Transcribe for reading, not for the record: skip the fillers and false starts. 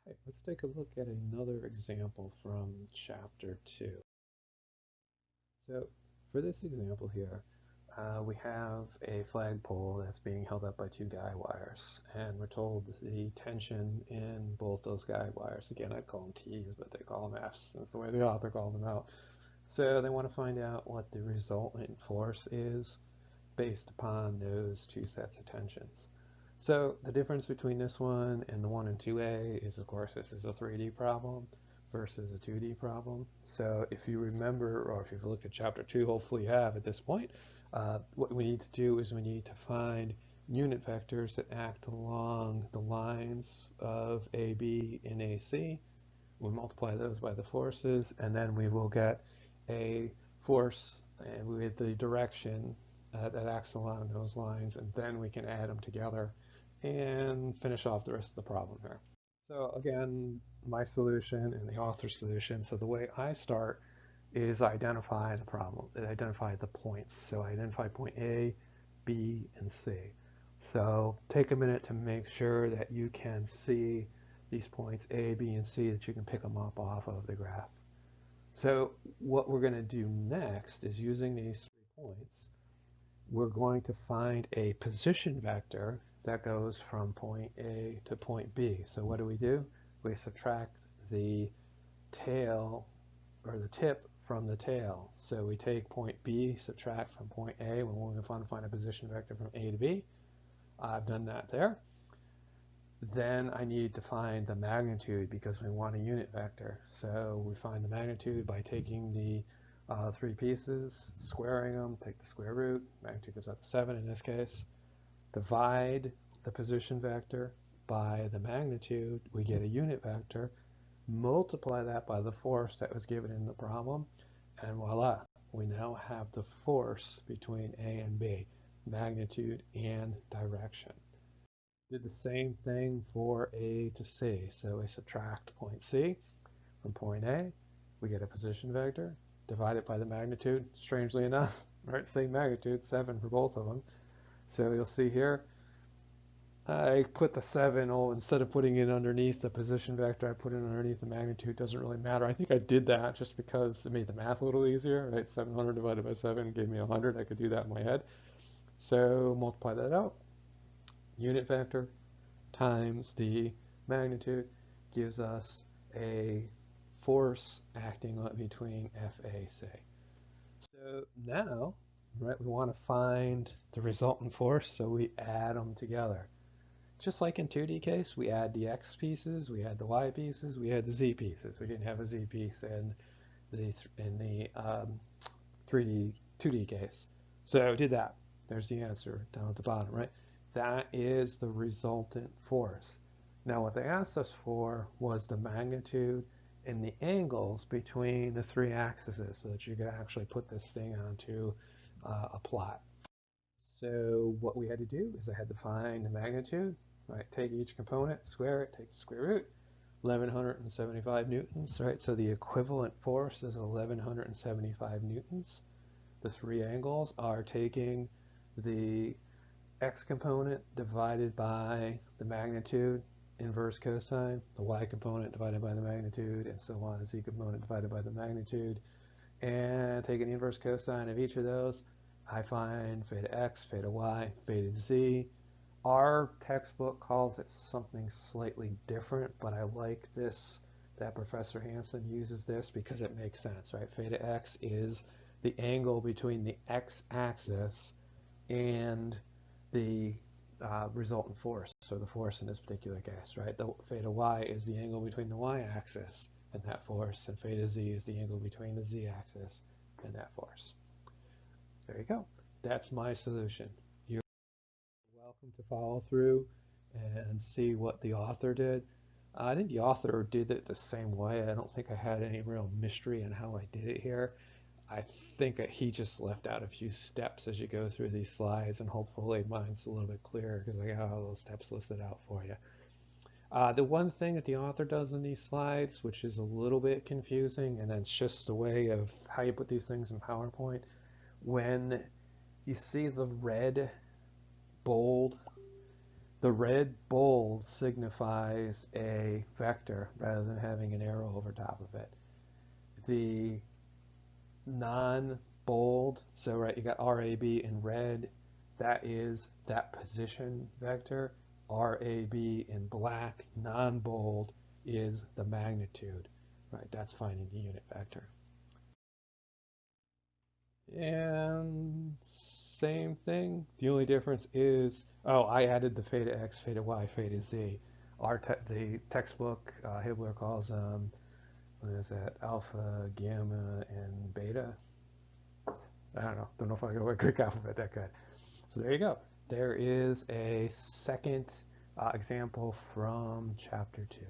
Right, let's take a look at another example from chapter 2. So for this example here, we have a flagpole that's being held up by two guy wires, and we're told the tension in both those guy wires. Again, I'd call them T's, but they call them F's. That's the way the author called them out. So they want to find out what the resultant force is based upon those two sets of tensions. So the difference between this one and the 1 and 2a is, of course, this is a 3D problem versus a 2D problem. So if you remember, or if you've looked at chapter 2, hopefully you have at this point, what we need to do is we need to find unit vectors that act along the lines of AB and AC. We'll multiply those by the forces, and then we will get a force and with the direction that acts along those lines, and then we can add them together and finish off the rest of the problem here. So again, my solution and the author's solution. So the way I start is identify the problem, identify the points. So I identify point A, B, and C. So take a minute to make sure that you can see these points A, B, and C, that you can pick them up off of the graph. So what we're going to do next is, using these 3 points, we're going to find a position vector that goes from point A to point B. So what do? We subtract the tail, or the tip, from the tail. So we take point B, subtract from point A when we want to find a position vector from A to B. I've done that there. Then I need to find the magnitude because we want a unit vector. So we find the magnitude by taking the 3 pieces, squaring them, take the square root, magnitude gives out to 7 in this case, divide the position vector by the magnitude, we get a unit vector, multiply that by the force that was given in the problem, and voila, we now have the force between A and B, magnitude and direction. Did the same thing for A to C. So we subtract point C from point A. We get a position vector. Divide it by the magnitude. Strangely enough, right? Same magnitude, 7 for both of them. So you'll see here, I put the 7, instead of putting it underneath the position vector, I put it underneath the magnitude. Doesn't really matter. I think I did that just because it made the math a little easier, right? 700 divided by 7 gave me 100. I could do that in my head. So multiply that out. Unit vector times the magnitude gives us a force acting between FAC. So now, right, we want to find the resultant force, so we add them together. Just like in 2D case, we add the X pieces, we add the Y pieces, we add the Z pieces. We didn't have a Z piece in the 3D, 2D case. So did that. There's the answer down at the bottom, right? That is the resultant force. Now what they asked us for was the magnitude and the angles between the 3 axes so that you could actually put this thing onto a plot. So what we had to do is I had to find the magnitude, right? Take each component, square it, take the square root, 1175 newtons, right? So the equivalent force is 1175 newtons. The 3 angles are taking the x component divided by the magnitude, inverse cosine, the y component divided by the magnitude, and so on, the z component divided by the magnitude, and taking the inverse cosine of each of those, I find theta x, theta y, theta z. Our textbook calls it something slightly different, but I like this, that Professor Hansen uses this because it makes sense, right? Theta x is the angle between the x-axis and the resultant force, so the force in this particular case, right? The theta y is the angle between the y-axis and that force, and theta z is the angle between the z-axis and that force. There you go. That's my solution. You're welcome to follow through and see what the author did. I think the author did it the same way. I don't think I had any real mystery in how I did it here. I think that he just left out a few steps as you go through these slides, and hopefully mine's a little bit clearer because I got all those steps listed out for you. The one thing that the author does in these slides, which is a little bit confusing, and it's just a way of how you put these things in PowerPoint, when you see the red bold The red bold signifies a vector rather than having an arrow over top of it. The non-bold, so right, you got RAB in red, that is that position vector. RAB in black, non-bold, is the magnitude, right? That's finding the unit vector. And same thing. The only difference is, oh, I added the theta x, theta y, theta z. The textbook, Hibbler calls them, what is that, alpha, gamma, and beta. I don't know if I can go a Greek alphabet that good. So there you go. There is a second example from chapter 2.